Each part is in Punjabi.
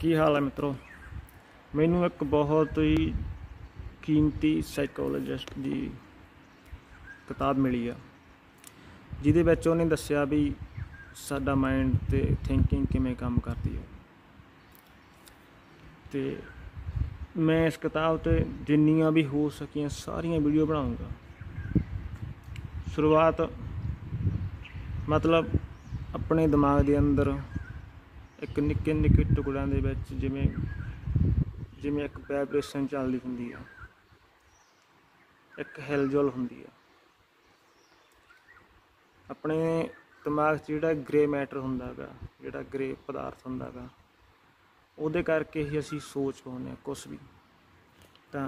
ਕੀ ਹਾਲ ਹੈ ਮਿੱਤਰੋ। ਮੈਨੂੰ ਇੱਕ ਬਹੁਤ ਹੀ ਕੀਮਤੀ ਸਾਈਕੋਲੋਜਿਸਟ ਦੀ ਕਿਤਾਬ ਮਿਲੀ ਆ, ਜਿਹਦੇ ਵਿੱਚ ਉਹਨੇ ਦੱਸਿਆ ਵੀ ਸਾਡਾ ਮਾਈਂਡ ਅਤੇ ਥਿੰਕਿੰਗ ਕਿਵੇਂ ਕੰਮ ਕਰਦੀ ਹੈ। ਅਤੇ ਮੈਂ ਇਸ ਕਿਤਾਬ 'ਤੇ ਜਿੰਨੀਆਂ ਵੀ ਹੋ ਸਕੀਆਂ ਸਾਰੀਆਂ ਵੀਡੀਓ ਬਣਾਊਂਗਾ। ਸ਼ੁਰੂਆਤ ਮਤਲਬ ਆਪਣੇ ਦਿਮਾਗ ਦੇ ਅੰਦਰ ਇੱਕ ਨਿੱਕੇ ਨਿੱਕੇ ਟੁਕੜਿਆਂ ਦੇ ਵਿੱਚ ਜਿਵੇਂ ਇੱਕ ਵਾਈਬ੍ਰੇਸ਼ਨ ਚੱਲਦੀ ਹੁੰਦੀ ਆ, ਇੱਕ ਹਿਲਜੁਲ ਹੁੰਦੀ ਆ। ਆਪਣੇ ਦਿਮਾਗ 'ਚ ਜਿਹੜਾ ਗ੍ਰੇ ਮੈਟਰ ਹੁੰਦਾ ਗਾ, ਜਿਹੜਾ ਗ੍ਰੇ ਪਦਾਰਥ ਹੁੰਦਾ ਗਾ, ਉਹਦੇ ਕਰਕੇ ਹੀ ਅਸੀਂ ਸੋਚ ਪਾਉਂਦੇ ਹਾਂ ਕੁਛ ਵੀ। ਤਾਂ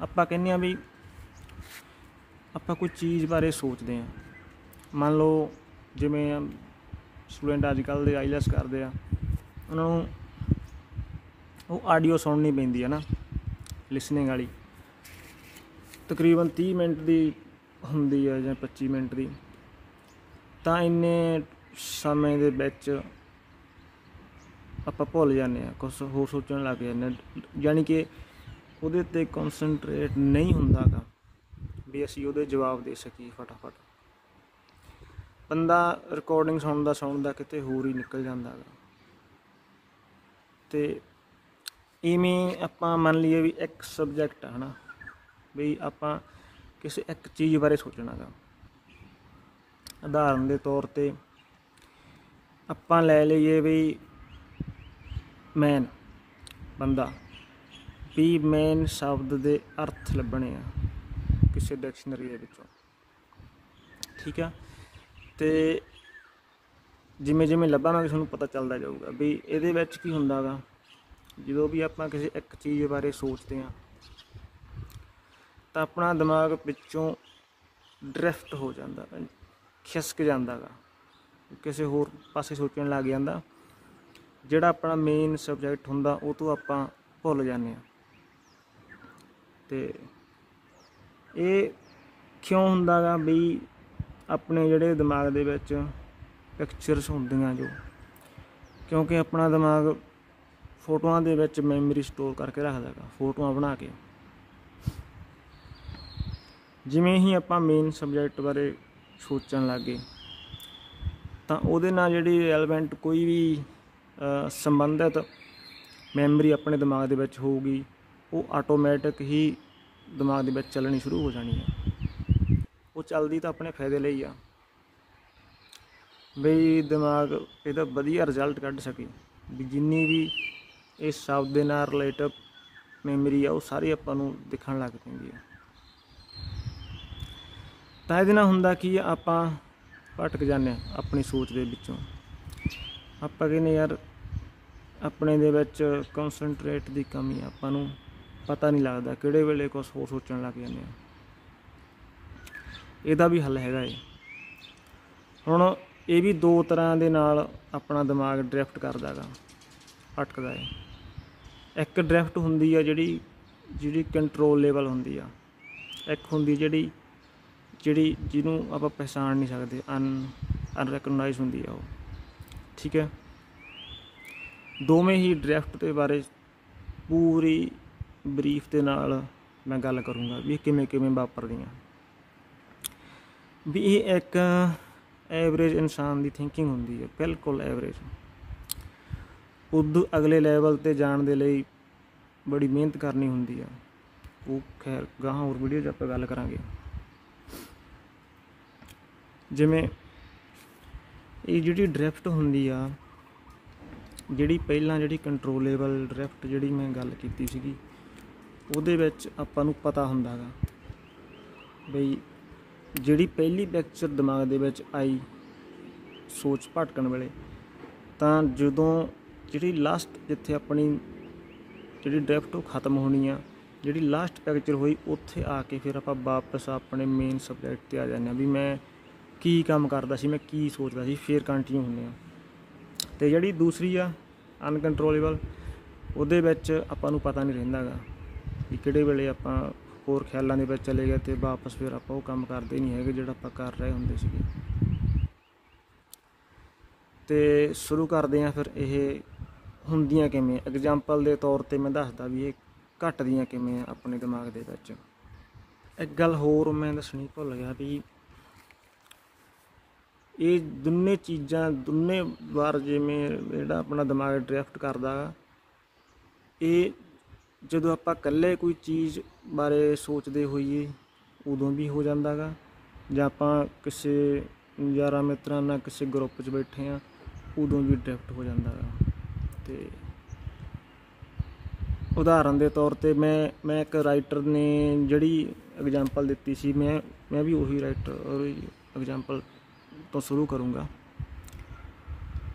ਆਪਾਂ ਕਹਿੰਦੇ ਹਾਂ ਵੀ ਆਪਾਂ ਕੋਈ ਚੀਜ਼ ਬਾਰੇ ਸੋਚਦੇ ਹਾਂ। ਮੰਨ ਲਓ ਜਿਵੇਂ ਸਟੂਡੈਂਟ ਅੱਜ ਕੱਲ੍ਹ ਦੇ ਆਈਲੈਸ ਕਰਦੇ ਆ, ਉਹਨਾਂ ਨੂੰ ਉਹ ਆਡੀਓ ਸੁਣਨੀ ਪੈਂਦੀ ਹੈ ਨਾ, ਲਿਸਨਿੰਗ ਵਾਲੀ, ਤਕਰੀਬਨ 30 ਮਿੰਟ ਦੀ ਹੁੰਦੀ ਹੈ ਜਾਂ 25 ਮਿੰਟ ਦੀ। ਤਾਂ ਇੰਨੇ ਸਮੇਂ ਦੇ ਵਿੱਚ ਆਪਾਂ ਭੁੱਲ ਜਾਂਦੇ ਹਾਂ, ਕੁਛ ਹੋਰ ਸੋਚਣ ਲੱਗ ਜਾਂਦੇ ਹਾਂ, ਯਾਨੀ ਕਿ ਉਹਦੇ 'ਤੇ ਕੌਨਸਨਟਰੇਟ ਨਹੀਂ ਹੁੰਦਾ ਗਾ ਵੀ ਅਸੀਂ ਉਹਦੇ ਜਵਾਬ ਦੇ ਸਕੀਏ ਫਟਾਫਟ। ਬੰਦਾ ਰਿਕਾਰਡਿੰਗ ਸੁਣਦਾ ਕਿਤੇ ਹੋਰ ਹੀ ਨਿਕਲ ਜਾਂਦਾ ਗਾ। ਅਤੇ ਇਵੇਂ ਆਪਾਂ ਮੰਨ ਲਈਏ ਵੀ ਇੱਕ ਸਬਜੈਕਟ ਆ ਹੈ ਨਾ, ਵੀ ਆਪਾਂ ਕਿਸੇ ਇੱਕ ਚੀਜ਼ ਬਾਰੇ ਸੋਚਣਾ ਗਾ। ਉਦਾਹਰਨ ਦੇ ਤੌਰ 'ਤੇ ਆਪਾਂ ਲੈ ਲਈਏ ਵੀ ਮੈਨ ਬੰਦਾ, ਵੀ ਮੇਨ ਸ਼ਬਦ ਦੇ ਅਰਥ ਲੱਭਣੇ ਆ ਕਿਸੇ ਡਿਕਸ਼ਨਰੀ ਦੇ ਵਿੱਚੋਂ, ਠੀਕ ਆ। ਅਤੇ ਜਿਵੇਂ ਜਿਵੇਂ ਲੱਭਾਂਗੇ ਤੁਹਾਨੂੰ ਪਤਾ ਚੱਲਦਾ ਜਾਊਗਾ ਵੀ ਇਹਦੇ ਵਿੱਚ ਕੀ ਹੁੰਦਾ ਗਾ। ਜਦੋਂ ਵੀ ਆਪਾਂ ਕਿਸੇ ਇੱਕ ਚੀਜ਼ ਬਾਰੇ ਸੋਚਦੇ ਹਾਂ ਤਾਂ ਆਪਣਾ ਦਿਮਾਗ ਵਿੱਚੋਂ ਡਰਿਫਟ ਹੋ ਜਾਂਦਾ, ਖਿਸਕ ਜਾਂਦਾ ਗਾ, ਕਿਸੇ ਹੋਰ ਪਾਸੇ ਸੋਚਣ ਲੱਗ ਜਾਂਦਾ। ਜਿਹੜਾ ਆਪਣਾ ਮੇਨ ਸਬਜੈਕਟ ਹੁੰਦਾ ਉਹ ਤੋਂ ਆਪਾਂ ਭੁੱਲ ਜਾਂਦੇ ਹਾਂ। ਅਤੇ ਇਹ ਕਿਉਂ ਹੁੰਦਾ ਗਾ ਵੀ ਆਪਣੇ ਜਿਹੜੇ ਦਿਮਾਗ ਦੇ ਵਿੱਚ ਪਿਕਚਰਸ ਹੁੰਦੀਆਂ ਜੋ, ਕਿਉਂਕਿ ਆਪਣਾ ਦਿਮਾਗ ਫੋਟੋਆਂ ਦੇ ਵਿੱਚ ਮੈਮਰੀ ਸਟੋਰ ਕਰਕੇ ਰੱਖਦਾ ਗਾ, ਫੋਟੋਆਂ ਬਣਾ ਕੇ। ਜਿਵੇਂ ਹੀ ਆਪਾਂ ਮੇਨ ਸਬਜੈਕਟ ਬਾਰੇ ਸੋਚਣ ਲੱਗ ਗਏ ਤਾਂ ਉਹਦੇ ਨਾਲ ਜਿਹੜੀ ਰੈਲੇਵੈਂਟ ਕੋਈ ਵੀ ਸੰਬੰਧਿਤ ਮੈਮਰੀ ਆਪਣੇ ਦਿਮਾਗ ਦੇ ਵਿੱਚ ਹੋਊਗੀ, ਉਹ ਆਟੋਮੈਟਿਕ ਹੀ ਦਿਮਾਗ ਦੇ ਵਿੱਚ ਚੱਲਣੀ ਸ਼ੁਰੂ ਹੋ ਜਾਣੀ ਹੈ। ਉਹ ਚੱਲਦੀ ਤਾਂ ਆਪਣੇ ਫਾਇਦੇ ਲਈ ਆ, ਬਈ ਦਿਮਾਗ ਇਹਦਾ ਵਧੀਆ ਰਿਜ਼ਲਟ ਕੱਢ ਸਕੇ, ਵੀ ਜਿੰਨੀ ਵੀ ਇਸ ਸ਼ਬਦ ਦੇ ਨਾਲ ਰਿਲੇਟਿਵ ਮੈਮਰੀ ਆ ਉਹ ਸਾਰੀ ਆਪਾਂ ਨੂੰ ਦਿਖਣ ਲੱਗ ਪੈਂਦੀ ਆ। ਤਾਂ ਇਹਦੇ ਨਾਲ ਹੁੰਦਾ ਕੀ ਆ, ਆਪਾਂ ਭਟਕ ਜਾਂਦੇ ਹਾਂ ਆਪਣੀ ਸੋਚ ਦੇ ਵਿੱਚੋਂ। ਆਪਾਂ ਕਹਿੰਦੇ ਯਾਰ ਆਪਣੇ ਦੇ ਵਿੱਚ ਕੌਨਸਨਟਰੇਟ ਦੀ ਕਮੀ ਆ, ਆਪਾਂ ਨੂੰ ਪਤਾ ਨਹੀਂ ਲੱਗਦਾ ਕਿਹੜੇ ਵੇਲੇ ਕੁਛ ਹੋਰ ਸੋਚਣ ਲੱਗ ਜਾਂਦੇ ਹਾਂ। ਇਹਦਾ ਵੀ ਹੱਲ ਹੈਗਾ ਏ। ਹੁਣ ਇਹ ਵੀ ਦੋ ਤਰ੍ਹਾਂ ਦੇ ਨਾਲ ਆਪਣਾ ਦਿਮਾਗ ਡਰਿਫਟ ਕਰਦਾ ਗਾ, ਭਟਕਦਾ ਏ। ਇੱਕ ਡਰਿਫਟ ਹੁੰਦੀ ਆ ਜਿਹੜੀ ਕੰਟਰੋਲ ਲੈਵਲ ਹੁੰਦੀ ਆ, ਇੱਕ ਹੁੰਦੀ ਜਿਹਨੂੰ ਆਪਾਂ ਪਹਿਚਾਣ ਨਹੀਂ ਸਕਦੇ, ਅਨਰੈਕਗਨਾਈਜ਼ ਹੁੰਦੀ ਆ ਉਹ, ਠੀਕ ਹੈ। ਦੋਵੇਂ ਹੀ ਡਰਿਫਟ ਦੇ ਬਾਰੇ ਪੂਰੀ ਬਰੀਫ ਦੇ ਨਾਲ ਮੈਂ ਗੱਲ ਕਰੂੰਗਾ ਵੀ ਇਹ ਕਿਵੇਂ ਵਾਪਰਦੀਆਂ। ਵੀ ਇਹ ਇੱਕ ਐਵਰੇਜ ਇਨਸਾਨ ਦੀ ਥਿੰਕਿੰਗ ਹੁੰਦੀ ਹੈ, ਬਿਲਕੁਲ ਐਵਰੇਜ। ਉਦੋਂ ਅਗਲੇ ਲੈਵਲ 'ਤੇ ਜਾਣ ਦੇ ਲਈ ਬੜੀ ਮਿਹਨਤ ਕਰਨੀ ਹੁੰਦੀ ਆ। ਉਹ ਖੈਰ ਗਾਹਾਂ ਹੋਰ ਵੀਡੀਓ 'ਚ ਆਪਾਂ ਗੱਲ ਕਰਾਂਗੇ। ਜਿਵੇਂ ਇਹ ਜਿਹੜੀ ਡਰਿਫਟ ਹੁੰਦੀ ਆ, ਜਿਹੜੀ ਕੰਟਰੋਲੇਬਲ ਡਰਿਫਟ ਜਿਹੜੀ ਮੈਂ ਗੱਲ ਕੀਤੀ ਸੀਗੀ, ਉਹਦੇ ਵਿੱਚ ਆਪਾਂ ਨੂੰ ਪਤਾ ਹੁੰਦਾ ਗਾ ਬਈ ਜਿਹੜੀ ਪਹਿਲੀ ਪਿਕਚਰ ਦਿਮਾਗ ਦੇ ਵਿੱਚ ਆਈ ਸੋਚ ਭਟਕਣ ਵੇਲੇ, ਤਾਂ ਜਦੋਂ ਜਿਹੜੀ ਲਾਸਟ ਜਿੱਥੇ ਆਪਣੀ ਜਿਹੜੀ ਡਰਿਫਟ ਉਹ ਖ਼ਤਮ ਹੋਣੀ ਆ, ਜਿਹੜੀ ਲਾਸਟ ਪਿਕਚਰ ਹੋਈ ਉੱਥੇ ਆ ਕੇ ਫਿਰ ਆਪਾਂ ਵਾਪਸ ਆਪਣੇ ਮੇਨ ਸਬਜੈਕਟ 'ਤੇ ਆ ਜਾਂਦੇ ਹਾਂ ਵੀ ਮੈਂ ਕੀ ਕੰਮ ਕਰਦਾ ਸੀ, ਮੈਂ ਕੀ ਸੋਚਦਾ ਸੀ, ਫਿਰ ਕੰਟੀਨਿਊ ਹੁੰਦੇ ਹਾਂ। ਅਤੇ ਜਿਹੜੀ ਦੂਸਰੀ ਆ ਅਨਕੰਟਰੋਲੇਬਲ, ਉਹਦੇ ਵਿੱਚ ਆਪਾਂ ਨੂੰ ਪਤਾ ਨਹੀਂ ਰਹਿੰਦਾ ਗਾ ਵੀ ਕਿਹੜੇ ਵੇਲੇ ਆਪਾਂ ਹੋਰ ਖਿਆਲਾਂ ਦੇ ਵਿੱਚ ਚਲੇ ਗਏ ਅਤੇ ਵਾਪਸ ਫਿਰ ਆਪਾਂ ਉਹ ਕੰਮ ਕਰਦੇ ਨਹੀਂ ਹੈਗੇ ਜਿਹੜਾ ਆਪਾਂ ਕਰ ਰਹੇ ਹੁੰਦੇ ਸੀਗੇ। ਤੇ ਸ਼ੁਰੂ ਕਰਦੇ ਹਾਂ ਫਿਰ ਇਹ ਹੁੰਦੀਆਂ ਕਿਵੇਂ। ਐਗਜ਼ਾਮਪਲ ਦੇ ਤੌਰ 'ਤੇ ਮੈਂ ਦੱਸਦਾ ਵੀ ਇਹ ਘਟਦੀਆਂ ਕਿਵੇਂ ਆ ਆਪਣੇ ਦਿਮਾਗ ਦੇ ਵਿੱਚ। ਇੱਕ ਗੱਲ ਹੋਰ ਮੈਂ ਦੱਸਣੀ ਭੁੱਲ ਗਿਆ ਵੀ ਇਹ ਦੋਨੇ ਚੀਜ਼ਾਂ ਦੋਨੇ ਵਾਰ ਜਿਵੇਂ ਜਿਹੜਾ ਆਪਣਾ ਦਿਮਾਗ ਡਰਿਫਟ ਕਰਦਾ ਗਾ, ਇਹ ਜਦੋਂ ਆਪਾਂ ਇਕੱਲੇ ਕੋਈ ਚੀਜ਼ ਬਾਰੇ ਸੋਚਦੇ ਹੋਈਏ ਉਦੋਂ ਵੀ ਹੋ ਜਾਂਦਾ ਗਾ, ਜਾਂ ਆਪਾਂ ਕਿਸੇ ਯਾਰਾਂ ਮਿੱਤਰਾਂ ਨਾਲ ਕਿਸੇ ਗਰੁੱਪ 'ਚ ਬੈਠੇ ਹਾਂ ਉਦੋਂ ਵੀ ਡਰਿਫਟ ਹੋ ਜਾਂਦਾ ਗਾ। ਅਤੇ ਉਦਾਹਰਨ ਦੇ ਤੌਰ 'ਤੇ ਮੈਂ ਇੱਕ ਰਾਈਟਰ ਨੇ ਜਿਹੜੀ ਐਗਜ਼ਾਮਪਲ ਦਿੱਤੀ ਸੀ, ਮੈਂ ਵੀ ਉਹੀ ਰਾਈਟਰ ਐਗਜ਼ਾਮਪਲ ਤੋਂ ਸ਼ੁਰੂ ਕਰੂੰਗਾ।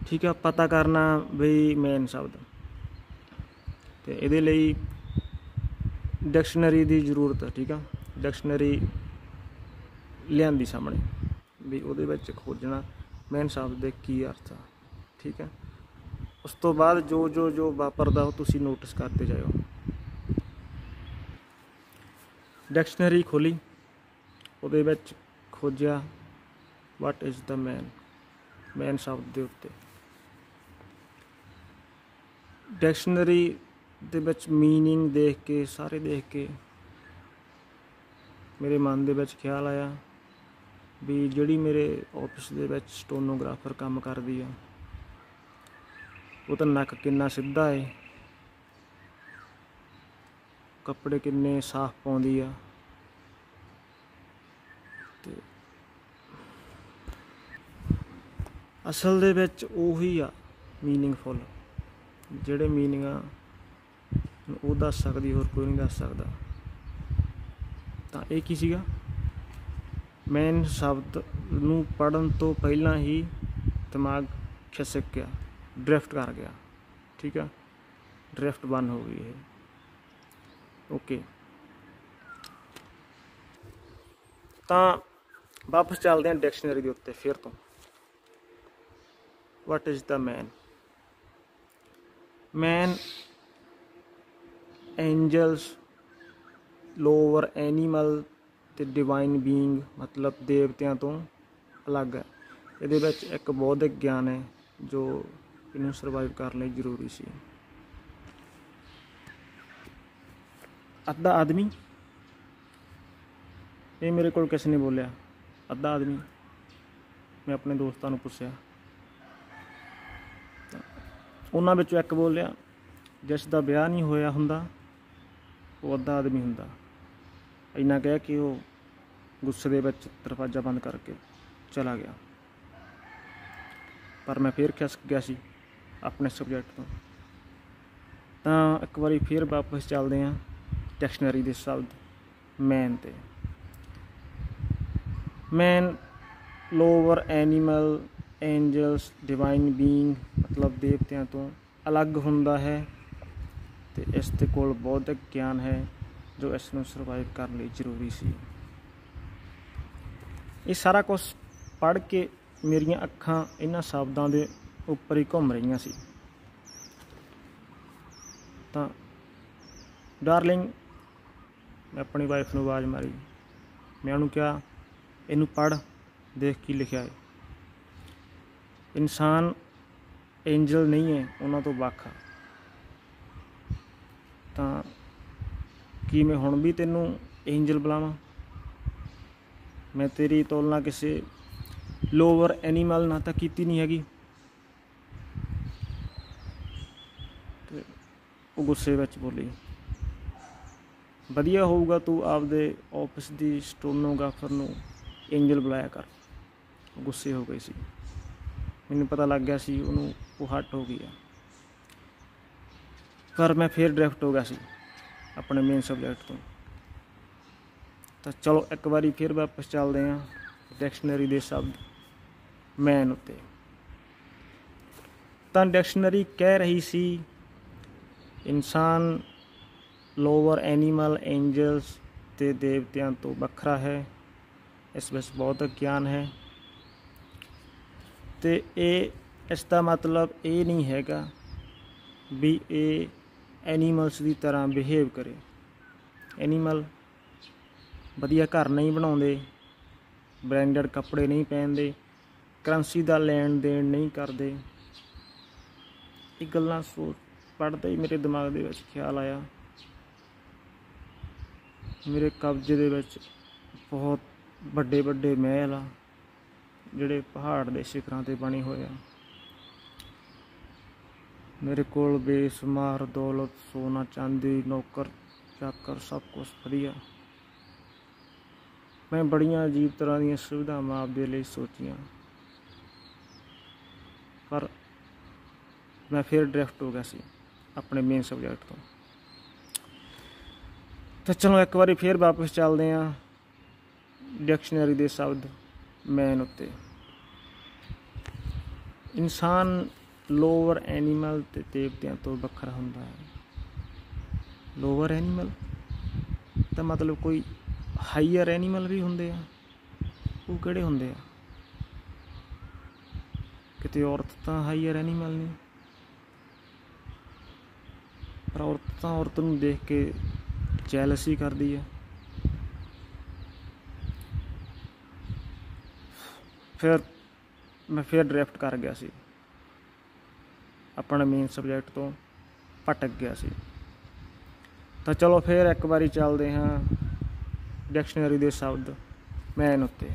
ਠੀਕ ਆ, ਪਤਾ ਕਰਨਾ ਬਈ ਮੇਨ ਸ਼ਬਦ, ਅਤੇ ਇਹਦੇ ਲਈ ਡਿਕਸ਼ਨਰੀ ਦੀ ਜ਼ਰੂਰਤ ਹੈ। ਠੀਕ ਆ, ਡਿਕਸ਼ਨਰੀ ਲਿਆਂਦੀ ਸਾਹਮਣੇ ਵੀ ਉਹਦੇ ਵਿੱਚ ਖੋਜਣਾ ਮੇਨ ਸ਼ਬਦ ਦੇ ਕੀ ਅਰਥ ਆ। ਠੀਕ ਆ, ਉਸ ਤੋਂ ਬਾਅਦ ਜੋ ਵਾਪਰਦਾ ਉਹ ਤੁਸੀਂ ਨੋਟਿਸ ਕਰਦੇ ਜਾਇਓ। ਡਿਕਸ਼ਨਰੀ ਖੋਲ੍ਹੀ, ਉਹਦੇ ਵਿੱਚ ਖੋਜਿਆ ਵਾਟ ਇਜ਼ ਦਾ ਮੇਨ ਸ਼ਬਦ ਦੇ ਉੱਤੇ। ਡਿਕਸ਼ਨਰੀ ਦੇ ਵਿੱਚ ਮੀਨਿੰਗ ਦੇਖ ਕੇ ਸਾਰੇ ਦੇਖ ਕੇ ਮੇਰੇ ਮਨ ਦੇ ਵਿੱਚ ਖਿਆਲ ਆਇਆ ਵੀ ਜਿਹੜੀ ਮੇਰੇ ਆਫਿਸ ਦੇ ਵਿੱਚ ਸਟੋਨੋਗ੍ਰਾਫਰ ਕੰਮ ਕਰਦੀ ਆ ਉਹ ਤਾਂ ਨੱਕ ਕਿੰਨਾ ਸਿੱਧਾ ਹੈ, ਕੱਪੜੇ ਕਿੰਨੇ ਸਾਫ਼ ਪਾਉਂਦੀ ਆ, ਅਤੇ ਅਸਲ ਦੇ ਵਿੱਚ ਉਹੀ ਆ ਮੀਨਿੰਗਫੁੱਲ, ਜਿਹੜੇ ਮੀਨਿੰਗ ਆ ਉਹ ਦੱਸ ਸਕਦੀ, ਹੋਰ ਕੋਈ ਨਹੀਂ ਦੱਸ ਸਕਦਾ। ਤਾਂ ਇਹ ਕੀ ਸੀਗਾ, ਮੇਨ ਸ਼ਬਦ ਨੂੰ ਪੜ੍ਹਨ ਤੋਂ ਪਹਿਲਾਂ ਹੀ ਦਿਮਾਗ ਖਿਸਕ ਗਿਆ, ਡਰਿਫਟ ਕਰ ਗਿਆ। ਠੀਕ ਆ, ਡਰਿਫਟ ਬੰਦ ਹੋ ਗਈ ਇਹ। ਓਕੇ, ਤਾਂ ਵਾਪਸ ਚੱਲਦੇ ਹਾਂ ਡਿਕਸ਼ਨਰੀ ਦੇ ਉੱਤੇ ਫਿਰ ਤੋਂ। What is the man angels, lower animal ਅਤੇ ਡਿਵਾਈਨ ਬੀਇੰਗ ਮਤਲਬ ਦੇਵਤਿਆਂ ਤੋਂ ਅਲੱਗ ਹੈ। ਇਹਦੇ ਵਿੱਚ ਇੱਕ ਬੌਧਿਕ ਗਿਆਨ ਹੈ ਜੋ ਇਹਨੂੰ ਸਰਵਾਈਵ ਕਰਨ ਲਈ ਜ਼ਰੂਰੀ ਸੀ। ਅੱਧਾ ਆਦਮੀ, ਇਹ ਮੇਰੇ ਕੋਲ ਕਿਸੇ ਨੇ ਬੋਲਿਆ ਅੱਧਾ ਆਦਮੀ। ਮੈਂ ਆਪਣੇ ਦੋਸਤਾਂ ਨੂੰ ਪੁੱਛਿਆ, ਉਹਨਾਂ ਵਿੱਚੋਂ ਇੱਕ ਬੋਲਿਆ ਜਿਸ ਦਾ ਵਿਆਹ ਨਹੀਂ ਹੋਇਆ ਹੁੰਦਾ ਉਹ ਅੱਧਾ ਆਦਮੀ ਹੁੰਦਾ। ਇੰਨਾ ਕਹਿ ਕੇ ਉਹ ਗੁੱਸੇ ਦੇ ਵਿੱਚ ਦਰਵਾਜ਼ਾ ਬੰਦ ਕਰਕੇ ਚਲਾ ਗਿਆ। ਪਰ ਮੈਂ ਫਿਰ ਖਿਸਕ ਗਿਆ ਸੀ ਆਪਣੇ ਸਬਜੈਕਟ ਤੋਂ। ਤਾਂ ਇੱਕ ਵਾਰੀ ਫਿਰ ਵਾਪਸ ਚੱਲਦੇ ਹਾਂ ਡਿਕਸ਼ਨਰੀ ਦੇ ਸ਼ਬਦ ਮੈਨ 'ਤੇ। Man lower animal, angels, divine being ਮਤਲਬ ਦੇਵਤਿਆਂ ਤੋਂ ਅਲੱਗ ਹੁੰਦਾ ਹੈ ਅਤੇ ਇਸ ਦੇ ਕੋਲ ਬੌਧਿਕ ਗਿਆਨ ਹੈ ਜੋ ਇਸ ਨੂੰ ਸਰਵਾਈਵ ਕਰਨ ਲਈ ਜ਼ਰੂਰੀ ਸੀ। ਇਹ ਸਾਰਾ ਕੁਛ ਪੜ੍ਹ ਕੇ ਮੇਰੀਆਂ ਅੱਖਾਂ ਇਹਨਾਂ ਸ਼ਬਦਾਂ ਦੇ ਉੱਪਰ ਹੀ ਘੁੰਮ ਰਹੀਆਂ ਸੀ। ਤਾਂ ਡਾਰਲਿੰਗ, ਮੈਂ ਆਪਣੀ ਵਾਈਫ ਨੂੰ ਆਵਾਜ਼ ਮਾਰੀ, ਮੈਂ ਉਹਨੂੰ ਕਿਹਾ ਇਹਨੂੰ ਪੜ੍ਹ, ਦੇਖ ਕੀ ਲਿਖਿਆ ਹੈ। ਇਨਸਾਨ ਐਂਜਲ ਨਹੀਂ ਹੈ, ਉਹਨਾਂ ਤੋਂ ਵੱਖ ਆ। ਤਾਂ ਕੀ ਮੈਂ ਹੁਣ ਵੀ ਤੈਨੂੰ ਐਂਜਲ ਬੁਲਾਵਾਂ? ਮੈਂ ਤੇਰੀ ਤੁਲਨਾ ਕਿਸੇ ਲੋਅਰ ਐਨੀਮਲ ਨਾਲ ਤਾਂ ਕੀਤੀ ਨਹੀਂ ਹੈਗੀ। ਅਤੇ ਉਹ ਗੁੱਸੇ ਵਿੱਚ ਬੋਲੀ, ਵਧੀਆ ਹੋਊਗਾ ਤੂੰ ਆਪਦੇ ਆਫਿਸ ਦੀ ਸਟੋਨੋਗ੍ਰਾਫਰ ਨੂੰ ਐਂਜਲ ਬੁਲਾਇਆ ਕਰ। ਗੁੱਸੇ ਹੋ ਗਈ ਸੀ, ਮੈਨੂੰ ਪਤਾ ਲੱਗ ਗਿਆ ਸੀ ਉਹਨੂੰ ਉਹ ਹੱਟ ਹੋ ਗਈ ਆ। ਪਰ ਮੈਂ ਫਿਰ ਡਰਿਫਟ ਹੋ ਗਿਆ ਸੀ ਆਪਣੇ ਮੇਨ ਸਬਜੈਕਟ ਤੋਂ। ਤਾਂ ਚਲੋ ਇੱਕ ਵਾਰੀ ਫਿਰ ਵਾਪਸ ਚੱਲਦੇ ਹਾਂ ਡਿਕਸ਼ਨਰੀ ਦੇ ਸ਼ਬਦ ਮੈਨ ਉੱਤੇ। ਤਾਂ ਡਿਕਸ਼ਨਰੀ ਕਹਿ ਰਹੀ ਸੀ ਇਨਸਾਨ ਲੋਅਰ ਐਨੀਮਲ, ਐਂਜਲਸ ਅਤੇ ਦੇਵਤਿਆਂ ਤੋਂ ਵੱਖਰਾ ਹੈ, ਇਸ ਵਿੱਚ ਬੌਧਿਕ ਗਿਆਨ ਹੈ। ਅਤੇ ਇਸ ਦਾ ਮਤਲਬ ਇਹ ਨਹੀਂ ਹੈਗਾ ਵੀ ਇਹ ਐਨੀਮਲਸ ਦੀ ਤਰ੍ਹਾਂ ਬਿਹੇਵ ਕਰੇ। ਐਨੀਮਲ ਵਧੀਆ ਘਰ ਨਹੀਂ ਬਣਾਉਂਦੇ, ਬ੍ਰੈਂਡਡ ਕੱਪੜੇ ਨਹੀਂ ਪਹਿਨਦੇ, ਕਰੰਸੀ ਦਾ ਲੈਣ ਦੇਣ ਨਹੀਂ ਕਰਦੇ। ਇਹ ਗੱਲਾਂ ਪੜ੍ਹਦੇ ਹੀ ਮੇਰੇ ਦਿਮਾਗ ਦੇ ਵਿੱਚ ਖਿਆਲ ਆਇਆ, ਮੇਰੇ ਕਬਜ਼ੇ ਦੇ ਵਿੱਚ ਬਹੁਤ ਵੱਡੇ ਵੱਡੇ ਮਹਿਲ ਆ ਜਿਹੜੇ ਪਹਾੜ ਦੇ ਸ਼ਿਖਰਾਂ 'ਤੇ ਬਣੇ ਹੋਏ ਆ। ਮੇਰੇ ਕੋਲ ਬੇਸ਼ੁਮਾਰ ਦੌਲਤ, ਸੋਨਾ ਚਾਂਦੀ, ਨੌਕਰ ਚਾਕਰ, ਸਭ ਕੁਛ ਵਧੀਆ। ਮੈਂ ਬੜੀਆਂ ਅਜੀਬ ਤਰ੍ਹਾਂ ਦੀਆਂ ਸੁਵਿਧਾਵਾਂ ਆਪਦੇ ਲਈ ਸੋਚੀਆਂ, ਪਰ ਮੈਂ ਫਿਰ ਡਰਿਫਟ ਹੋ ਗਿਆ ਸੀ ਆਪਣੇ ਮੇਨ ਸਬਜੈਕਟ ਤੋਂ। ਤਾਂ ਚਲੋ ਇੱਕ ਵਾਰੀ ਫਿਰ ਵਾਪਸ ਚੱਲਦੇ ਹਾਂ ਡਿਕਸ਼ਨਰੀ ਦੇ ਸ਼ਬਦ ਮੈਨ ਉੱਤੇ। ਇਨਸਾਨ ਲੋਅਰ ਐਨੀਮਲ ਅਤੇ ਦੇਵਤਿਆਂ ਤੋਂ ਵੱਖਰਾ ਹੁੰਦਾ ਹੈ। ਲੋਅਰ ਐਨੀਮਲ ਤਾਂ ਮਤਲਬ ਕੋਈ ਹਾਈਅਰ ਐਨੀਮਲ ਵੀ ਹੁੰਦੇ ਆ। ਉਹ ਕਿਹੜੇ ਹੁੰਦੇ ਆ? ਕਿਤੇ ਔਰਤ ਤਾਂ ਹਾਈਅਰ ਐਨੀਮਲ ਨਹੀਂ, ਪਰ ਔਰਤ ਤਾਂ ਔਰਤ ਨੂੰ ਦੇਖ ਕੇ ਜੈਲਸੀ ਕਰਦੀ ਹੈ। ਫਿਰ ਮੈਂ ਫਿਰ ਡਰਿਫਟ ਕਰ ਗਿਆ ਸੀ, ਆਪਣਾ ਮੇਨ ਸਬਜੈਕਟ ਤੋਂ ਭਟਕ ਗਿਆ ਸੀ। ਤਾਂ ਚਲੋ ਫਿਰ ਇੱਕ ਵਾਰੀ ਚੱਲਦੇ ਹਾਂ ਡਿਕਸ਼ਨਰੀ ਦੇ ਸ਼ਬਦ ਮੈਨ ਉੱਤੇ।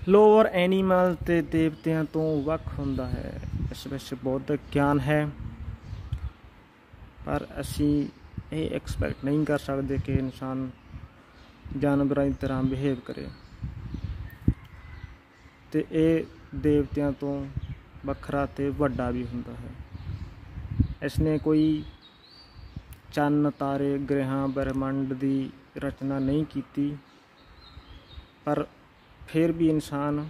ਲੋਅਰ ਐਨੀਮਲ ਅਤੇ ਦੇਵਤਿਆਂ ਤੋਂ ਵੱਖ ਹੁੰਦਾ ਹੈ। ਇਸ ਵਿੱਚ ਬੌਧਿਕ ਗਿਆਨ ਹੈ, ਪਰ ਅਸੀਂ ਇਹ ਐਕਸਪੈਕਟ ਨਹੀਂ ਕਰ ਸਕਦੇ ਕਿ ਇਨਸਾਨ ਜਾਨਵਰਾਂ ਦੀ ਤਰ੍ਹਾਂ ਬਿਹੇਵ ਕਰੇ, ਅਤੇ ਇਹ ਦੇਵਤਿਆਂ ਤੋਂ ਵੱਖਰਾ ਅਤੇ ਵੱਡਾ ਵੀ ਹੁੰਦਾ ਹੈ। ਇਸ ਨੇ ਕੋਈ ਚੰਨ, ਤਾਰੇ, ਗ੍ਰਹਿਆਂ, ਬ੍ਰਹਿਮੰਡ ਦੀ ਰਚਨਾ ਨਹੀਂ ਕੀਤੀ, ਪਰ ਫਿਰ ਵੀ ਇਨਸਾਨ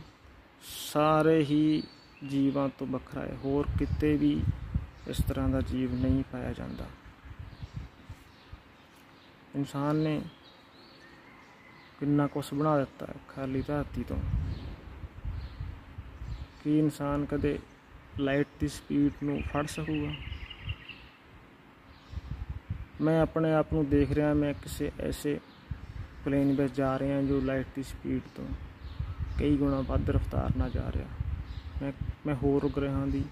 ਸਾਰੇ ਹੀ ਜੀਵਾਂ ਤੋਂ ਵੱਖਰਾ ਹੈ। ਹੋਰ ਕਿਤੇ ਵੀ ਇਸ ਤਰ੍ਹਾਂ ਦਾ ਜੀਵ ਨਹੀਂ ਪਾਇਆ ਜਾਂਦਾ। ਇਨਸਾਨ ਨੇ ਕਿੰਨਾ ਕੁਛ ਬਣਾ ਦਿੱਤਾ ਹੈ ਖਾਲੀ ਧਰਤੀ ਤੋਂ। ਕੀ ਇਨਸਾਨ ਕਦੇ ਲਾਈਟ ਦੀ ਸਪੀਡ ਨੂੰ ਫੜ ਸਕੂਗਾ? ਮੈਂ ਆਪਣੇ ਆਪ ਨੂੰ ਦੇਖ ਰਿਹਾ, ਮੈਂ ਕਿਸੇ ਐਸੇ ਪਲੇਨ ਵਿੱਚ ਜਾ ਰਿਹਾ ਜੋ ਲਾਈਟ ਦੀ ਸਪੀਡ ਤੋਂ ਕਈ ਗੁਣਾ ਵੱਧ ਰਫਤਾਰ ਨਾਲ ਜਾ ਰਿਹਾ। ਮੈਂ ਹੋਰ ਗ੍ਰਹਿਆਂ ਦੀ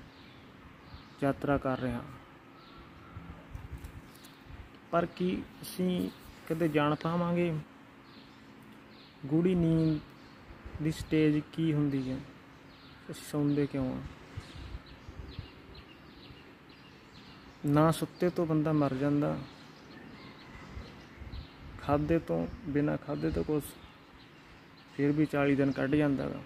ਯਾਤਰਾ ਕਰ ਰਿਹਾ, ਪਰ ਕੀ ਅਸੀਂ ਕਦੇ ਜਾਣ ਪਾਵਾਂਗੇ ਗੂੜ੍ਹੀ ਨੀਂਦ ਦੀ ਸਟੇਜ ਕੀ ਹੁੰਦੀ ਹੈ? ਅਸੀਂ ਸੌਂਦੇ ਕਿਉਂ ਆ? ਨਾ ਸੁੱਤੇ ਤੋਂ ਬੰਦਾ ਮਰ ਜਾਂਦਾ, ਖਾਧੇ ਤੋਂ ਬਿਨਾਂ ਖਾਧੇ ਤੋਂ ਕੁਛ ਫਿਰ ਵੀ 40 ਦਿਨ ਕੱਢ ਜਾਂਦਾ ਗਾ।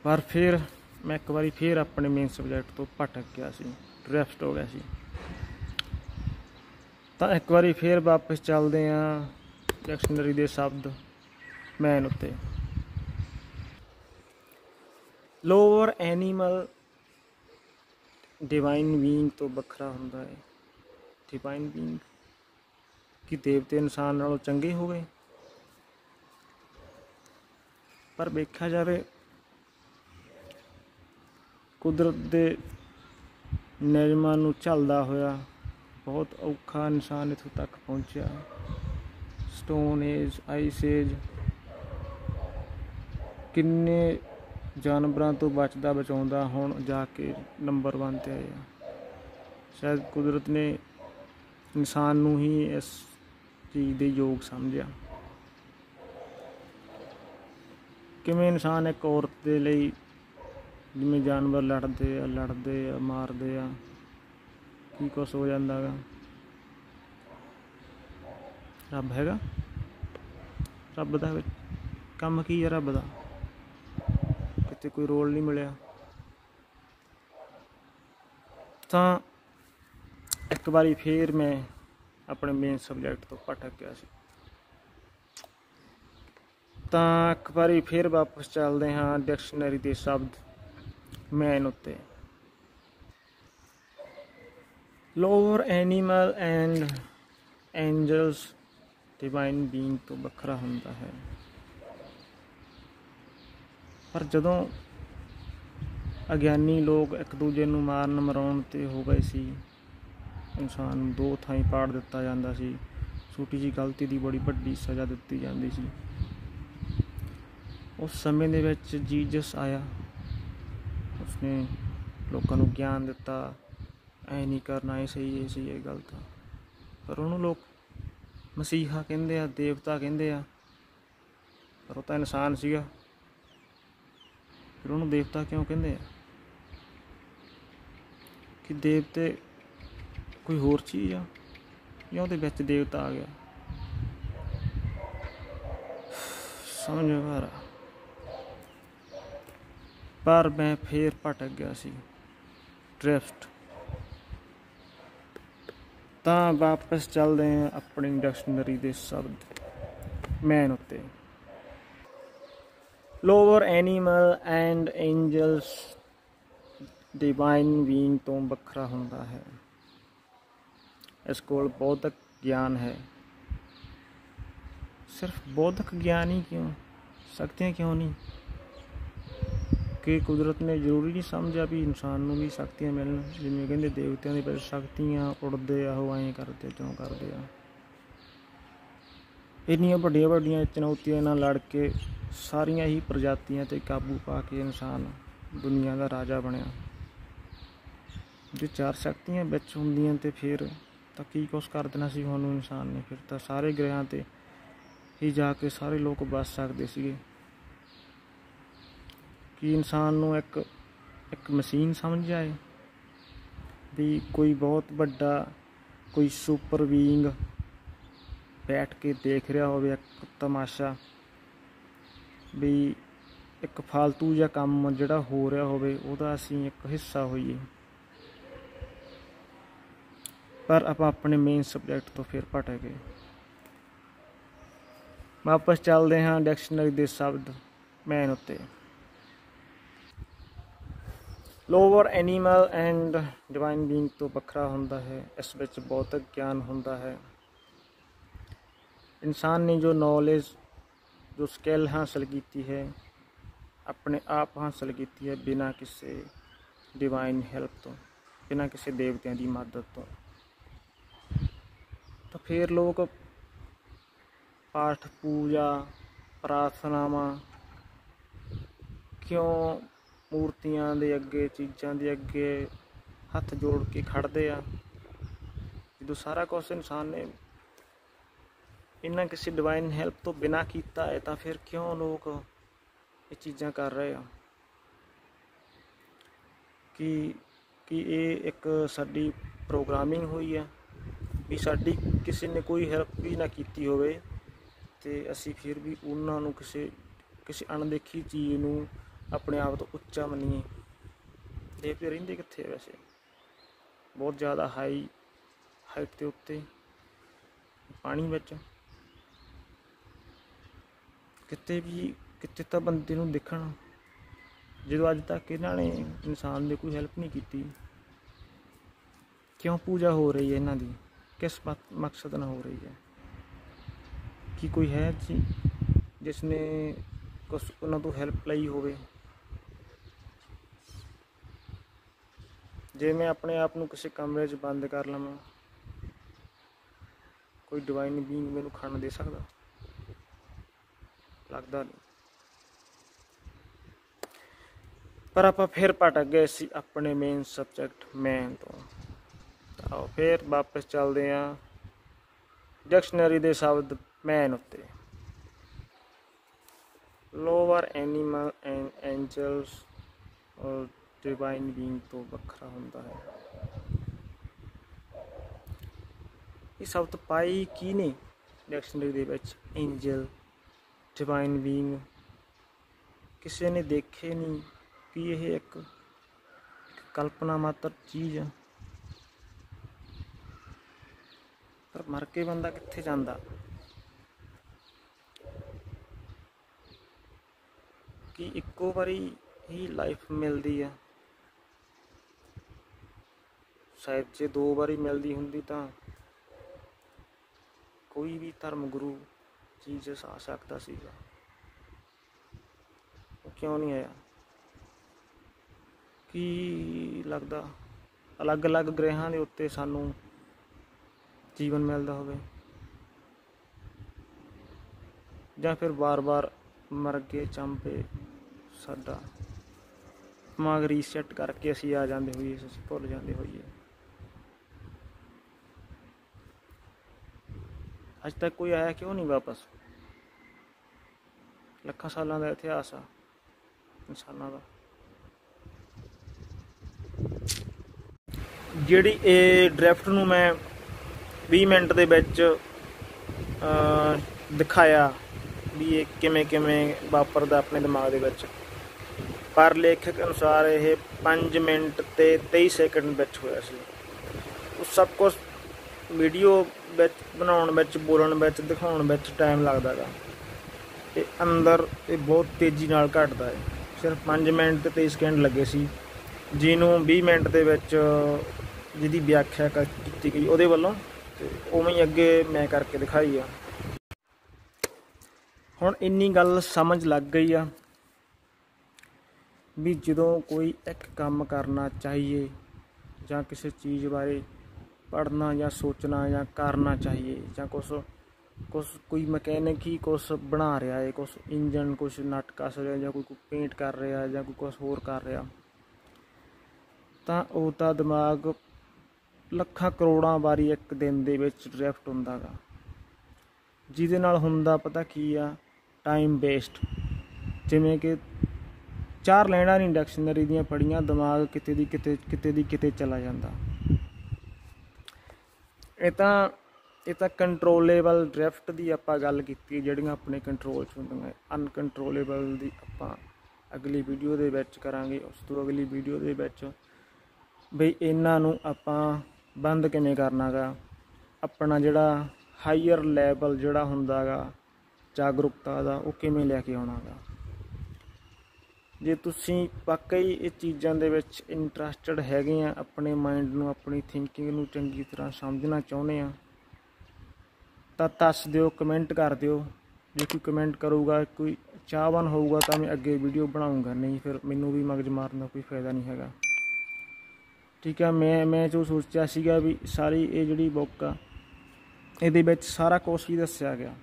ਪਰ ਫਿਰ ਮੈਂ ਇੱਕ ਵਾਰੀ ਫਿਰ ਆਪਣੇ ਮੇਨ ਸਬਜੈਕਟ ਤੋਂ ਭਟਕ ਗਿਆ ਸੀ, ਡਰਿਫਟ ਹੋ ਗਿਆ ਸੀ। ਤਾਂ ਇੱਕ ਵਾਰੀ ਫਿਰ ਵਾਪਸ ਚੱਲਦੇ ਹਾਂ ਡਿਕਸ਼ਨਰੀ ਦੇ ਸ਼ਬਦ ਮੈਨ ਉੱਤੇ। ਲੋਅਰ ਐਨੀਮਲ ਡਿਵਾਈਨ ਬੀਇੰਗ ਤੋਂ ਵੱਖਰਾ ਹੁੰਦਾ ਹੈ। ਡਿਵਾਈਨ ਬੀਇੰਗ, ਕਿ ਦੇਵਤੇ ਇਨਸਾਨ ਨਾਲੋਂ ਚੰਗੇ ਹੋ ਗਏ? ਪਰ ਵੇਖਿਆ ਜਾਵੇ ਕੁਦਰਤ ਦੇ ਨਿਯਮਾਂ ਨੂੰ ਝੱਲਦਾ ਹੋਇਆ ਬਹੁਤ ਔਖਾ ਇਨਸਾਨ ਇੱਥੋਂ ਤੱਕ ਪਹੁੰਚਿਆ। ਸਟੋਨ ਏਜ, ਆਈਸ ਏਜ, ਕਿੰਨੇ ਜਾਨਵਰਾਂ ਤੋਂ ਬਚਦਾ ਬਚਾਉਂਦਾ ਹੁਣ ਜਾ ਕੇ ਨੰਬਰ 1 'ਤੇ ਆਇਆ। ਸ਼ਾਇਦ ਕੁਦਰਤ ਨੇ ਇਨਸਾਨ ਨੂੰ ਹੀ ਇਸ ਚੀਜ਼ ਦੇ ਯੋਗ ਸਮਝਿਆ। ਕਿਵੇਂ ਇਨਸਾਨ ਇੱਕ ਔਰਤ ਦੇ ਲਈ, ਜਿਵੇਂ ਜਾਨਵਰ ਲੜਦੇ ਆ ਮਾਰਦੇ ਆ, ਕੀ ਕੁਛ ਹੋ ਜਾਂਦਾ ਗਾ। ਰੱਬ ਹੈਗਾ? ਰੱਬ ਦਾ ਕੰਮ ਕੀ ਹੈ? ਰੱਬ ਦਾ ਕਿਤੇ ਕੋਈ ਰੋਲ ਨਹੀਂ ਮਿਲਿਆ। ਤਾਂ ਇੱਕ ਵਾਰੀ ਫਿਰ ਮੈਂ ਆਪਣੇ ਮੇਨ ਸਬਜੈਕਟ ਤੋਂ ਭਟਕ ਗਿਆ ਸੀ। ਤਾਂ ਇੱਕ ਵਾਰੀ ਫਿਰ ਵਾਪਸ ਚੱਲਦੇ ਹਾਂ ਡਿਕਸ਼ਨਰੀ ਦੇ ਸ਼ਬਦ ਮੈਨ ਉੱਤੇ। Lower animal and angels divine being ਤੋਂ ਵੱਖਰਾ ਹੁੰਦਾ ਹੈ। ਪਰ ਜਦੋਂ ਅਗਿਆਨੀ ਲੋਕ ਇੱਕ ਦੂਜੇ ਨੂੰ ਮਾਰਨ ਮਰਾਉਣ 'ਤੇ ਹੋ ਗਏ ਸੀ, ਇਨਸਾਨ ਨੂੰ ਦੋ ਥਾਈਂ ਪਾੜ ਦਿੱਤਾ ਜਾਂਦਾ ਸੀ, ਛੋਟੀ ਜਿਹੀ ਗਲਤੀ ਦੀ ਬੜੀ ਵੱਡੀ ਸਜ਼ਾ ਦਿੱਤੀ ਜਾਂਦੀ ਸੀ। ਉਸ ਸਮੇਂ ਦੇ ਵਿੱਚ ਜੀਸਸ ਆਇਆ, ਉਸਨੇ ਲੋਕਾਂ ਨੂੰ ਗਿਆਨ ਦਿੱਤਾ, ਐ ਨਹੀਂ ਕਰਨਾ, ਇਹ ਸਹੀ, ਇਹ ਸਹੀ, ਇਹ ਗਲਤ ਆ। ਪਰ ਉਹਨੂੰ ਲੋਕ ਮਸੀਹਾ ਕਹਿੰਦੇ ਆ, ਦੇਵਤਾ ਕਹਿੰਦੇ ਆ, ਪਰ ਉਹ ਤਾਂ ਇਨਸਾਨ ਸੀਗਾ। ਫਿਰ ਉਹਨੂੰ ਦੇਵਤਾ ਕਿਉਂ ਕਹਿੰਦੇ ਆ? ਕਿ ਦੇਵਤੇ ਕੋਈ ਹੋਰ ਚੀਜ਼ ਆ ਜਾਂ ਉਹਦੇ ਵਿੱਚ ਦੇਵਤਾ ਆ ਗਿਆ? ਸਮਝ ਆ ਰਿਹਾ। ਪਰ ਮੈਂ ਫੇਰ ਭਟਕ ਗਿਆ ਸੀ, ਡ੍ਰਿਫਟ। ਤਾਂ ਵਾਪਸ ਚੱਲਦੇ ਹਾਂ ਆਪਣੀ ਡਿਕਸ਼ਨਰੀ ਦੇ ਸ਼ਬਦ ਮੈਨ ਉੱਤੇ। Lower animal and angels divine being ਤੋਂ ਵੱਖਰਾ ਹੁੰਦਾ ਹੈ। ਇਸ ਕੋਲ ਬੌਧਿਕ ਗਿਆਨ ਹੈ। ਸਿਰਫ ਬੌਧਿਕ ਗਿਆਨ ਹੀ ਕਿਉਂ, ਸ਼ਕਤੀਆਂ ਕਿਉਂ ਨਹੀਂ? ਕਿ ਕੁਦਰਤ ਨੇ ਜ਼ਰੂਰੀ ਨਹੀਂ ਸਮਝਿਆ ਵੀ ਇਨਸਾਨ ਨੂੰ ਵੀ ਸ਼ਕਤੀਆਂ ਮਿਲਣ? ਜਿਵੇਂ ਕਹਿੰਦੇ ਦੇਵਤਿਆਂ ਦੇ ਵਿੱਚ ਸ਼ਕਤੀਆਂ, ਉੱਡਦੇ ਆ ਉਹ, ਐਂ ਕਰਦੇ, ਕਿਉਂ ਕਰਦੇ ਆ? ਇੰਨੀਆਂ ਵੱਡੀਆਂ ਵੱਡੀਆਂ ਚੁਣੌਤੀਆਂ ਨਾਲ ਲੜ ਕੇ ਸਾਰੀਆਂ ਹੀ ਪ੍ਰਜਾਤੀਆਂ 'ਤੇ ਕਾਬੂ ਪਾ ਕੇ ਇਨਸਾਨ ਦੁਨੀਆ ਦਾ ਰਾਜਾ ਬਣਿਆ। ਜੇ 4 ਸ਼ਕਤੀਆਂ ਵਿੱਚ ਹੁੰਦੀਆਂ ਤਾਂ ਫਿਰ ਤਾਂ ਕੀ ਕੁਛ ਕਰ ਦੇਣਾ ਸੀ ਉਹਨੂੰ ਇਨਸਾਨ ਨੇ। ਫਿਰ ਤਾਂ ਸਾਰੇ ਗ੍ਰਹਿਾਂ 'ਤੇ ਹੀ ਜਾ ਕੇ ਸਾਰੇ ਲੋਕ ਵੱਸ ਸਕਦੇ ਸੀਗੇ। ਕਿ ਇਨਸਾਨ ਨੂੰ ਇੱਕ ਮਸ਼ੀਨ ਸਮਝ ਆਏ ਵੀ ਕੋਈ ਬਹੁਤ ਵੱਡਾ ਕੋਈ ਸੁਪਰ ਬੀਇੰਗ ਬੈਠ ਕੇ ਦੇਖ ਰਿਹਾ ਹੋਵੇ ਇੱਕ ਤਮਾਸ਼ਾ, ਵੀ ਇੱਕ ਫਾਲਤੂ ਜਿਹਾ ਕੰਮ ਜਿਹੜਾ ਹੋ ਰਿਹਾ ਹੋਵੇ ਉਹਦਾ ਅਸੀਂ ਇੱਕ ਹਿੱਸਾ ਹੋਈਏ। ਪਰ ਆਪਾਂ ਆਪਣੇ ਮੇਨ ਸਬਜੈਕਟ ਤੋਂ ਫਿਰ ਭਟਕ ਗਏ। ਵਾਪਸ ਚੱਲਦੇ ਹਾਂ ਡਿਕਸ਼ਨਰੀ ਦੇ ਸ਼ਬਦ ਮੈਨ ਉੱਤੇ। Lower animal and divine being ਤੋਂ ਵੱਖਰਾ ਹੁੰਦਾ ਹੈ। ਇਸ ਵਿੱਚ ਬੌਧਿਕ ਗਿਆਨ ਹੁੰਦਾ ਹੈ। ਇਨਸਾਨ ਨੇ ਜੋ ਨੌਲੇਜ, ਜੋ ਸਕਿੱਲ ਹਾਸਲ ਕੀਤੀ ਹੈ, ਆਪਣੇ ਆਪ ਹਾਸਲ ਕੀਤੀ ਹੈ, ਬਿਨਾਂ ਕਿਸੇ ਡਿਵਾਈਨ ਹੈਲਪ ਤੋਂ, ਬਿਨਾਂ ਕਿਸੇ ਦੇਵਤਿਆਂ ਦੀ ਮਦਦ ਤੋਂ। ਤਾਂ ਫਿਰ ਲੋਕ ਪਾਠ, ਪੂਜਾ, ਪ੍ਰਾਰਥਨਾਵਾਂ ਕਿਉਂ ਮੂਰਤੀਆਂ ਦੇ ਅੱਗੇ, ਚੀਜ਼ਾਂ ਦੇ ਅੱਗੇ ਹੱਥ ਜੋੜ ਕੇ ਖੜ੍ਹਦੇ ਆ, ਜਦੋਂ ਸਾਰਾ ਕੁਛ ਇਨਸਾਨ ਨੇ ਇਹਨਾਂ ਕਿਸੇ ਡਿਵਾਈਨ ਹੈਲਪ ਤੋਂ ਬਿਨਾਂ ਕੀਤਾ ਹੈ? ਤਾਂ ਫਿਰ ਕਿਉਂ ਲੋਕ ਇਹ ਚੀਜ਼ਾਂ ਕਰ ਰਹੇ ਆ? ਕਿ ਇਹ ਇੱਕ ਸਾਡੀ ਪ੍ਰੋਗਰਾਮਿੰਗ ਹੋਈ ਆ ਵੀ ਸਾਡੀ ਕਿਸੇ ਨੇ ਕੋਈ ਹੈਲਪ ਵੀ ਨਾ ਕੀਤੀ ਹੋਵੇ ਅਤੇ ਅਸੀਂ ਫਿਰ ਵੀ ਉਹਨਾਂ ਨੂੰ ਕਿਸੇ ਅਣਦੇਖੀ ਚੀਜ਼ ਨੂੰ ਆਪਣੇ ਆਪ ਤੋਂ ਉੱਚਾ ਮੰਨੀਏ? ਦੇਵਤੇ ਰਹਿੰਦੇ ਕਿੱਥੇ ਆ ਵੈਸੇ? ਬਹੁਤ ਜ਼ਿਆਦਾ ਹਾਈਟ ਦੇ ਉੱਤੇ, ਪਾਣੀ ਵਿੱਚ। ਕਿਤੇ ਤਾਂ ਬੰਦੇ ਨੂੰ ਦਿਖਣ, ਜਦੋਂ ਅੱਜ ਤੱਕ ਇਹਨਾਂ ਨੇ ਇਨਸਾਨ ਦੀ ਕੋਈ ਹੈਲਪ ਨਹੀਂ ਕੀਤੀ। ਕਿਉਂ ਪੂਜਾ ਹੋ ਰਹੀ ਹੈ ਇਹਨਾਂ ਦੀ? ਕਿਸ ਮਕਸਦ ਨਾਲ ਹੋ ਰਹੀ ਹੈ? ਕੀ ਕੋਈ ਹੈ ਜੀ ਜਿਸ ਨੇ ਕੁਛ ਉਹਨਾਂ ਤੋਂ ਹੈਲਪ ਲਈ ਹੋਵੇ? ਜੇ ਮੈਂ ਆਪਣੇ ਆਪ ਨੂੰ ਕਿਸੇ ਕਮਰੇ 'ਚ ਬੰਦ ਕਰ ਲਵਾਂ, ਕੋਈ ਡਿਵਾਈਨ ਬੀਇੰਗ ਮੈਨੂੰ ਖਾਣਾ ਦੇ ਸਕਦਾ? ਲੱਗਦਾ ਨਹੀਂ। ਪਰ ਆਪਾਂ ਫਿਰ ਭਟਕ ਗਏ ਸੀ ਆਪਣੇ ਮੇਨ ਸਬਜੈਕਟ ਮੈਨ ਤੋਂ। ਆਓ ਫਿਰ ਵਾਪਸ ਚੱਲਦੇ ਹਾਂ ਡਿਕਸ਼ਨਰੀ ਦੇ ਸ਼ਬਦ ਮੈਨ ਉੱਤੇ। ਲੋਅਰ ਐਨੀਮਲ ਐਂਡ ਐਂਜਲਸ ਔਰ ਡਿਵਾਈਨ ਬੀਇੰਗ ਤੋਂ ਵੱਖਰਾ ਹੁੰਦਾ ਹੈ। ਇਹ ਸ਼ਬਦ ਪਾਈ ਕੀ ਨੇ ਡਿਕਸ਼ਨਰੀ ਦੇ ਵਿੱਚ? ਐਂਜਲ, ਡਿਵਾਈਨ ਬੀਇੰਗ ਕਿਸੇ ਨੇ ਦੇਖੇ ਨਹੀਂ ਕਿ ਇਹ ਇੱਕ ਕਲਪਨਾ ਮਾਤਰ ਚੀਜ਼ ਆ। ਪਰ ਮਰ ਕੇ ਬੰਦਾ ਕਿੱਥੇ ਜਾਂਦਾ? ਕਿ ਇੱਕੋ ਵਾਰੀ ਹੀ ਲਾਈਫ ਮਿਲਦੀ ਆ। ਸ਼ਾਇਦ ਜੇ 2 ਵਾਰੀ ਮਿਲਦੀ ਹੁੰਦੀ ਤਾਂ ਕੋਈ ਵੀ ਧਰਮ ਗੁਰੂ ਜੀਸਸ ਆ ਸਕਦਾ ਸੀਗਾ। ਉਹ ਕਿਉਂ ਨਹੀਂ ਆਇਆ? ਕੀ ਲੱਗਦਾ ਅਲੱਗ ਅਲੱਗ ਗ੍ਰਹਿਾਂ ਦੇ ਉੱਤੇ ਸਾਨੂੰ ਜੀਵਨ ਮਿਲਦਾ ਹੋਵੇ? ਜਾਂ ਫਿਰ ਵਾਰ-ਵਾਰ ਮਰਗੇ ਚਾਂਪੇ ਸਾਡਾ ਦਿਮਾਗ ਰੀਸੈਟ ਕਰਕੇ ਅਸੀਂ ਆ ਜਾਂਦੇ ਹੋਈਏ, ਅਸੀਂ ਭੁੱਲ ਜਾਂਦੇ ਹੋਈਏ। ਅੱਜ ਤੱਕ ਕੋਈ ਆਇਆ ਕਿਉਂ ਨਹੀਂ ਵਾਪਸ? ਲੱਖਾਂ ਸਾਲਾਂ ਦਾ ਇਤਿਹਾਸ ਆ ਇਨਸਾਨਾਂ ਦਾ। ਜਿਹੜੀ ਇਹ ਡਰਿਫਟ ਨੂੰ ਮੈਂ 20 ਮਿੰਟ ਦੇ ਵਿੱਚ ਦਿਖਾਇਆ ਵੀ ਇਹ ਕਿਵੇਂ ਕਿਵੇਂ ਵਾਪਰਦਾ ਆਪਣੇ ਦਿਮਾਗ ਦੇ ਵਿੱਚ, ਪਰ ਲੇਖਕ ਅਨੁਸਾਰ ਇਹ 5 ਮਿੰਟ ਤੇ 23 ਸੈਕਿੰਡ ਵਿੱਚ ਹੋਇਆ ਸੀ। ਉਹ ਸਭ ਕੁਛ ਵੀਡੀਓ ਵਿੱਚ ਬਣਾਉਣ ਵਿੱਚ, ਬੋਲਣ ਵਿੱਚ, ਦਿਖਾਉਣ ਵਿੱਚ ਟਾਈਮ ਲੱਗਦਾ ਗਾ, ਤੇ ਅੰਦਰ ਇਹ ਬਹੁਤ ਤੇਜ਼ੀ ਨਾਲ ਘਟਦਾ ਹੈ। ਸਿਰਫ 5 ਮਿੰਟ ਤੇ 23 ਸੈਕਿੰਡ ਲੱਗੇ ਸੀ, ਜਿਹਨੂੰ 20 ਮਿੰਟ ਦੇ ਵਿੱਚ ਜਿਹਦੀ ਵਿਆਖਿਆ ਕੀਤੀ ਗਈ ਉਹਦੇ ਵੱਲੋਂ, ਤੇ ਉਵੇਂ ਹੀ ਅੱਗੇ ਮੈਂ ਕਰਕੇ ਦਿਖਾਈ ਆ। ਹੁਣ ਇੰਨੀ ਗੱਲ ਸਮਝ ਲੱਗ ਗਈ ਆ ਵੀ ਜਦੋਂ ਕੋਈ ਇੱਕ ਕੰਮ ਕਰਨਾ ਚਾਹੀਏ ਜਾਂ ਕਿਸੇ ਚੀਜ਼ ਬਾਰੇ ਪੜ੍ਹਨਾ ਜਾਂ ਸੋਚਣਾ ਜਾਂ ਕਰਨਾ ਚਾਹੀਏ, ਜਾਂ ਕੋਈ ਮਕੈਨਿਕ ਹੀ ਕੁਛ ਬਣਾ ਰਿਹਾ ਹੈ, ਕੁਛ ਇੰਜਨ, ਕੁਛ ਨਟ ਕੱਸ ਰਿਹਾ, ਜਾਂ ਕੋਈ ਪੇਂਟ ਕਰ ਰਿਹਾ, ਜਾਂ ਕੋਈ ਕੁਛ ਹੋਰ ਕਰ ਰਿਹਾ, ਤਾਂ ਉਹਦਾ ਦਿਮਾਗ ਲੱਖਾਂ ਕਰੋੜਾਂ ਵਾਰੀ ਇੱਕ ਦਿਨ ਦੇ ਵਿੱਚ ਡਰਿਫਟ ਹੁੰਦਾ ਗਾ, ਜਿਹਦੇ ਨਾਲ ਹੁੰਦਾ ਪਤਾ ਕੀ ਆ? Time waste. ਜਿਵੇਂ ਕਿ 4 ਲਾਈਨਾਂ ਨਹੀਂ ਡਿਕਸ਼ਨਰੀ ਦੀਆਂ ਪੜ੍ਹੀਆਂ, ਦਿਮਾਗ ਕਿਤੇ ਦੀ ਕਿਤੇ ਚਲਾ ਜਾਂਦਾ। ਇਹ ਤਾਂ ਕੰਟਰੋਲੇਬਲ ਡਰਿਫਟ ਦੀ ਆਪਾਂ ਗੱਲ ਕੀਤੀ, ਜਿਹੜੀਆਂ ਆਪਣੇ ਕੰਟਰੋਲ 'ਚ ਹੁੰਦੀਆਂ। ਅਨਕੰਟਰੋਲੇਬਲ ਦੀ ਆਪਾਂ ਅਗਲੀ ਵੀਡੀਓ ਦੇ ਵਿੱਚ ਕਰਾਂਗੇ। ਉਸ ਤੋਂ ਅਗਲੀ ਵੀਡੀਓ ਦੇ ਵਿੱਚ ਬਈ ਇਹਨਾਂ ਨੂੰ ਆਪਾਂ ਬੰਦ ਕਿਵੇਂ ਕਰਨਾ ਗਾ, ਆਪਣਾ ਜਿਹੜਾ ਹਾਈਅਰ ਲੈਵਲ ਜਿਹੜਾ ਹੁੰਦਾ ਗਾ ਜਾਗਰੂਕਤਾ ਦਾ, ਉਹ ਕਿਵੇਂ ਲੈ ਕੇ ਆਉਣਾ ਗਾ। ਜੇ ਤੁਸੀਂ ਵਾਕਈ ਇਹ ਚੀਜ਼ਾਂ ਦੇ ਵਿੱਚ ਇੰਟਰਸਟਡ ਹੈਗੇ ਆ, ਆਪਣੇ ਮਾਈਂਡ ਨੂੰ, ਆਪਣੀ ਥਿੰਕਿੰਗ ਨੂੰ ਚੰਗੀ ਤਰ੍ਹਾਂ ਸਮਝਣਾ ਚਾਹੁੰਦੇ ਆ, ਤਾਂ ਦੱਸ ਦਿਓ, ਕਮੈਂਟ ਕਰ ਦਿਓ। ਜੇ ਕੋਈ ਕਮੈਂਟ ਕਰੂਗਾ, ਕੋਈ ਚਾਹਵਾਨ ਹੋਊਗਾ, ਤਾਂ ਮੈਂ ਅੱਗੇ ਵੀਡੀਓ ਬਣਾਊਂਗਾ, ਨਹੀਂ ਫਿਰ ਮੈਨੂੰ ਵੀ ਮਗਜ ਮਾਰਨ ਦਾ ਕੋਈ ਫਾਇਦਾ ਨਹੀਂ ਹੈਗਾ। ਠੀਕ ਆ। ਮੈਂ ਜੋ ਸੋਚਿਆ ਸੀਗਾ ਵੀ ਸਾਰੀ ਇਹ ਜਿਹੜੀ ਬੁੱਕ ਆ, ਇਹਦੇ ਵਿੱਚ ਸਾਰਾ ਕੁਛ ਹੀ ਦੱਸਿਆ ਗਿਆ।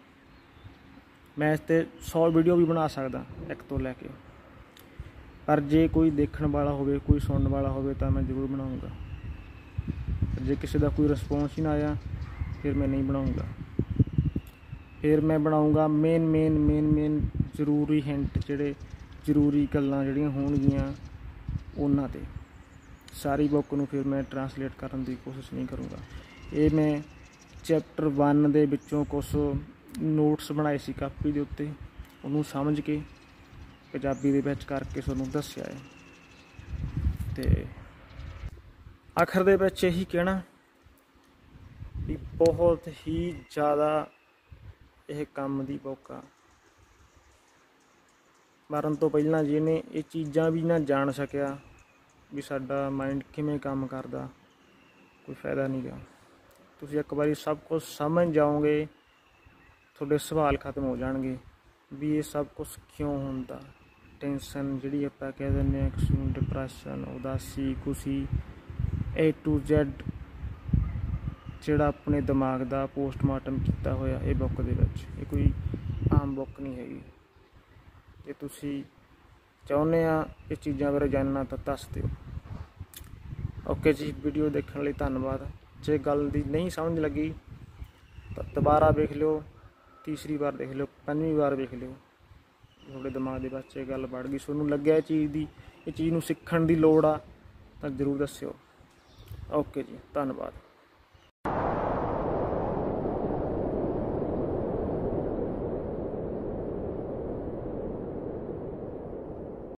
ਮੈਂ ਇਸ 'ਤੇ 100 ਵੀਡੀਓ ਵੀ ਬਣਾ ਸਕਦਾ ਇੱਕ ਤੋਂ ਲੈ ਕੇ, ਪਰ ਜੇ ਕੋਈ ਦੇਖਣ ਵਾਲਾ ਹੋਵੇ, ਕੋਈ ਸੁਣਨ ਵਾਲਾ ਹੋਵੇ, ਤਾਂ ਮੈਂ ਜ਼ਰੂਰ ਬਣਾਊਂਗਾ। ਜੇ ਕਿਸੇ ਦਾ ਕੋਈ ਰਿਸਪੌਂਸ ਹੀ ਨਾ ਆਇਆ, ਫਿਰ ਮੈਂ ਨਹੀਂ ਬਣਾਊਂਗਾ। ਫਿਰ ਮੈਂ ਬਣਾਊਂਗਾ ਮੇਨ ਜ਼ਰੂਰੀ ਹਿੰਟ, ਜਿਹੜੇ ਜ਼ਰੂਰੀ ਗੱਲਾਂ ਜਿਹੜੀਆਂ ਹੋਣਗੀਆਂ ਉਹਨਾਂ 'ਤੇ। ਸਾਰੀ ਬੁੱਕ ਨੂੰ ਫਿਰ ਮੈਂ ਟਰਾਂਸਲੇਟ ਕਰਨ ਦੀ ਕੋਸ਼ਿਸ਼ ਨਹੀਂ ਕਰੂੰਗਾ। ਇਹ ਮੈਂ ਚੈਪਟਰ 1 ਦੇ ਵਿੱਚੋਂ ਕੁਛ ਨੋਟਸ ਬਣਾਏ ਸੀ ਕਾਪੀ ਦੇ ਉੱਤੇ, ਉਹਨੂੰ ਸਮਝ ਕੇ ਪੰਜਾਬੀ ਦੇ ਵਿੱਚ ਕਰਕੇ ਤੁਹਾਨੂੰ ਦੱਸਿਆ ਹੈ। ਤੇ ਆਖਰ ਦੇ ਵਿੱਚ ਇਹੀ ਕਹਿਣਾ ਵੀ ਬਹੁਤ ਹੀ ਜ਼ਿਆਦਾ ਇਹ ਕੰਮ ਦੀ ਬੁੱਕ ਆ। ਮਰਨ ਤੋਂ ਪਹਿਲਾਂ ਜਿਹਨੇ ਇਹ ਚੀਜ਼ਾਂ ਵੀ ਨਾ ਜਾਣ ਸਕਿਆ ਵੀ ਸਾਡਾ ਮਾਈਂਡ ਕਿਵੇਂ ਕੰਮ ਕਰਦਾ, ਕੋਈ ਫਾਇਦਾ ਨਹੀਂ ਗਾ। ਤੁਸੀਂ ਇੱਕ ਵਾਰੀ ਸਭ ਕੁਛ ਸਮਝ ਜਾਓਗੇ, ਤੁਹਾਡੇ ਸਵਾਲ ਖਤਮ ਹੋ ਜਾਣਗੇ ਵੀ ਇਹ ਸਭ ਕੁਛ ਕਿਉਂ ਹੁੰਦਾ। ਟੈਨਸ਼ਨ ਜਿਹੜੀ ਆਪਾਂ ਕਹਿ ਦਿੰਦੇ ਹਾਂ, ਕਿਸੇ ਨੂੰ ਡਿਪਰੈਸ਼ਨ, ਉਦਾਸੀ, ਖੁਸ਼ੀ, A to Z ਜਿਹੜਾ ਆਪਣੇ ਦਿਮਾਗ ਦਾ ਪੋਸਟਮਾਰਟਮ ਕੀਤਾ ਹੋਇਆ ਇਹ ਬੁੱਕ ਦੇ ਵਿੱਚ। ਇਹ ਕੋਈ ਆਮ ਬੁੱਕ ਨਹੀਂ ਹੈਗੀ। ਜੇ ਤੁਸੀਂ ਚਾਹੁੰਦੇ ਆ ਇਹ ਚੀਜ਼ਾਂ ਬਾਰੇ ਜਾਣਨਾ ਤਾਂ ਦੱਸ ਦਿਓ। ਓਕੇ ਜੀ, ਵੀਡੀਓ ਦੇਖਣ ਲਈ ਧੰਨਵਾਦ। ਜੇ ਗੱਲ ਦੀ ਨਹੀਂ ਸਮਝ ਲੱਗੀ ਤਾਂ ਦੁਬਾਰਾ ਵੇਖ ਲਿਓ, ਤੀਸਰੀ ਵਾਰ ਦੇਖ ਲਿਓ, 5ਵੀਂ ਵਾਰ ਵੇਖ ਲਿਓ। ਤੁਹਾਡੇ ਦਿਮਾਗ ਦੇ ਵਿੱਚ ਇਹ ਗੱਲ ਵੜ ਗਈ, ਤੁਹਾਨੂੰ ਲੱਗਿਆ ਇਹ ਚੀਜ਼ ਨੂੰ ਸਿੱਖਣ ਦੀ ਲੋੜ ਆ, ਤਾਂ ਜ਼ਰੂਰ ਦੱਸਿਓ। ਓਕੇ ਜੀ, ਧੰਨਵਾਦ।